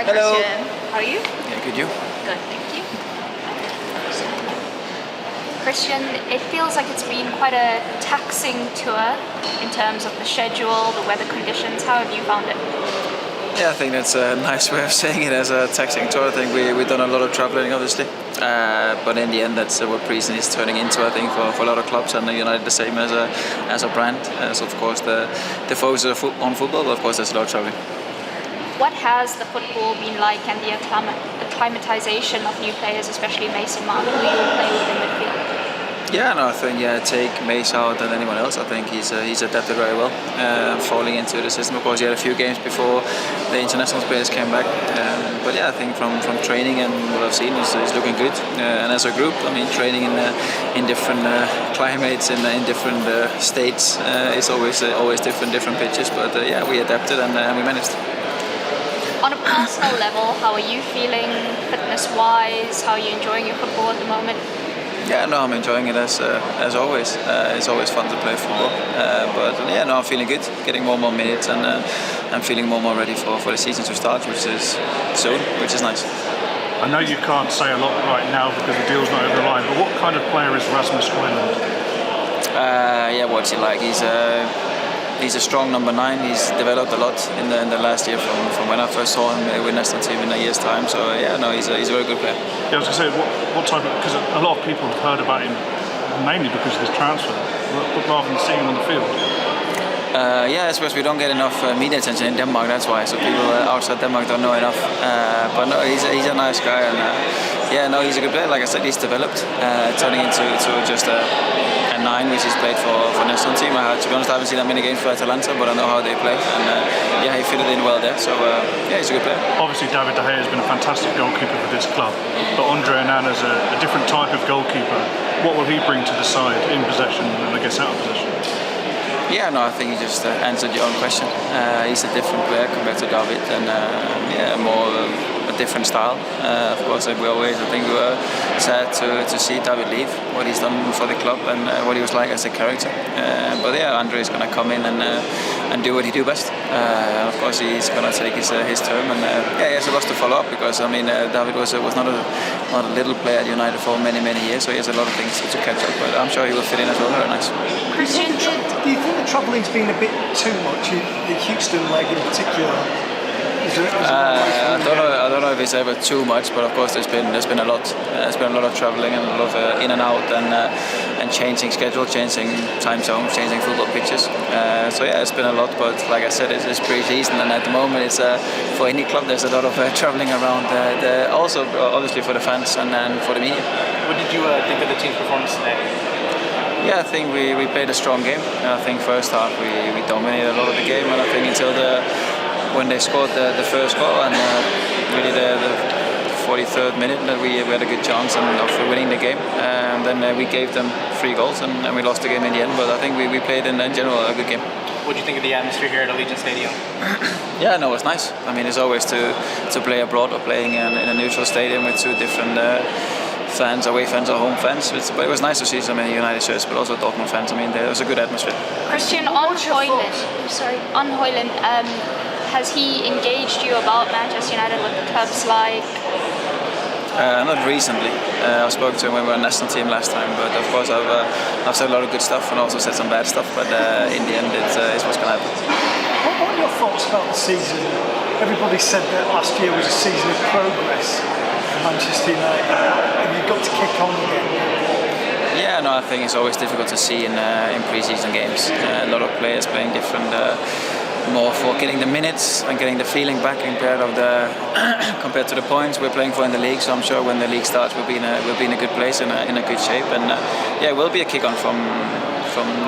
Hi, Hello. Christian. How are you? Yeah, good, you? Good, thank you. Christian, it feels like it's been quite a taxing tour in terms of the schedule, the weather conditions. How have you found it? Yeah, I think that's a nice way of saying it, as a taxing tour. I think we've done a lot of traveling, obviously. But in the end, that's what Prison is turning into, I think, for a lot of clubs, and United the same as a brand. So, of course, the focus is on football, but of course, there's a lot of traveling. What has the football been like, and the acclimatization of new players, especially Mason Mount, who you will play with in midfield? Yeah, no, I think take Mace out than anyone else. I think he's adapted very well, falling into the system. Of course, he had a few games before the international players came back. But yeah, I think from training and what I've seen, he's looking good. And as a group, I mean, training in different climates, in different states, it's always different pitches. But yeah, we adapted and we managed. On a personal level, how are you feeling fitness-wise? How are you enjoying your football at the moment? Yeah, no, I'm enjoying it as always. It's always fun to play football. But yeah, no, I'm feeling good. Getting more and more minutes, and I'm feeling more and more ready for the season to start, which is soon, which is nice. I know you can't say a lot right now because the deal's not over the line, but what kind of player is Rasmus Højlund? Yeah, what's he like? He's a strong number 9. He's developed a lot in the last year from when I first saw him with national team in a year's time. So yeah, no, he's a very good player. Yeah, I was going to say, what type of, because a lot of people have heard about him mainly because of his transfer, but rather than seeing him on the field. Yeah, I suppose we don't get enough media attention in Denmark, that's why. So people outside Denmark don't know enough. But no, he's a nice guy, and yeah, no, he's a good player. Like I said, he's developed, turning into just a 9, which he's played for national team. To be honest, I haven't seen that many games for Atalanta, but I know how they play, and yeah, he fitted in well there. So yeah, he's a good player. Obviously, David De Gea has been a fantastic goalkeeper for this club, but Andre Onana's a different type of goalkeeper. What will he bring to the side in possession and I guess out of possession? Yeah, no, I think you just answered your own question. He's a different player compared to David, and yeah, more a different style. Of course, I think we were sad to see David leave, what he's done for the club and what he was like as a character. But yeah, Andre is going to come in and do what he do best. Of course, he's going to take his term, and yeah, he has a lot to follow up, because I mean, David was not a little player at United for many years, so he has a lot of things to catch up. But I'm sure he will fit in as well. Very nice. Christian, Do you think the travelling's been a bit too much? The Houston leg in particular. I don't know if it's ever too much, but of course there's been a lot. There's been a lot of travelling and a lot of in and out, and changing schedule, changing time zone, changing football pitches. So yeah, it's been a lot. But like I said, it's pre-season, and at the moment it's for any club there's a lot of travelling around. Also, obviously for the fans and for the media. What did you think of the team's performance today? Yeah, I think we played a strong game. I think first half we dominated a lot of the game, and I think until when they scored the first goal, and really the 43rd minute, that we had a good chance of winning the game. And then we gave them 3 goals, and we lost the game in the end. But I think we played in general a good game. What do you think of the atmosphere here at Allegiant Stadium? Yeah, no, it's nice. I mean, it's always to play abroad or playing in a neutral stadium with 2 different fans, away fans or home fans. But it was nice to see so many United shirts, but also Dortmund fans. I mean, there was a good atmosphere. Christian, on Højlund, has he engaged you about Manchester United, what the club's like? Not recently. I spoke to him when we were on national team last time, but of course I've said a lot of good stuff and also said some bad stuff. But in the end, it's what's going to happen. What are your thoughts about the season? Everybody said that last year was a season of progress for Manchester United, and you've got to kick on again. Yeah, no, I think it's always difficult to see in pre-season games. A lot of players playing different. More for getting the minutes and getting the feeling back compared to the points we're playing for in the league. So I'm sure when the league starts, we'll be in a good place and in a good shape. And yeah, it will be a kick on from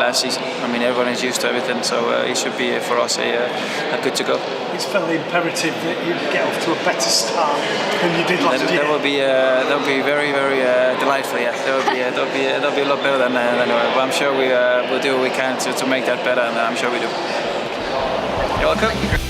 last season. I mean, everyone is used to everything, so it should be for us a good to go. It's fairly imperative that you get off to a better start than you did last year. That will be very delightful. Yeah, that'll be a lot better than but I'm sure we'll do what we can to make that better, and I'm sure we do. You're welcome.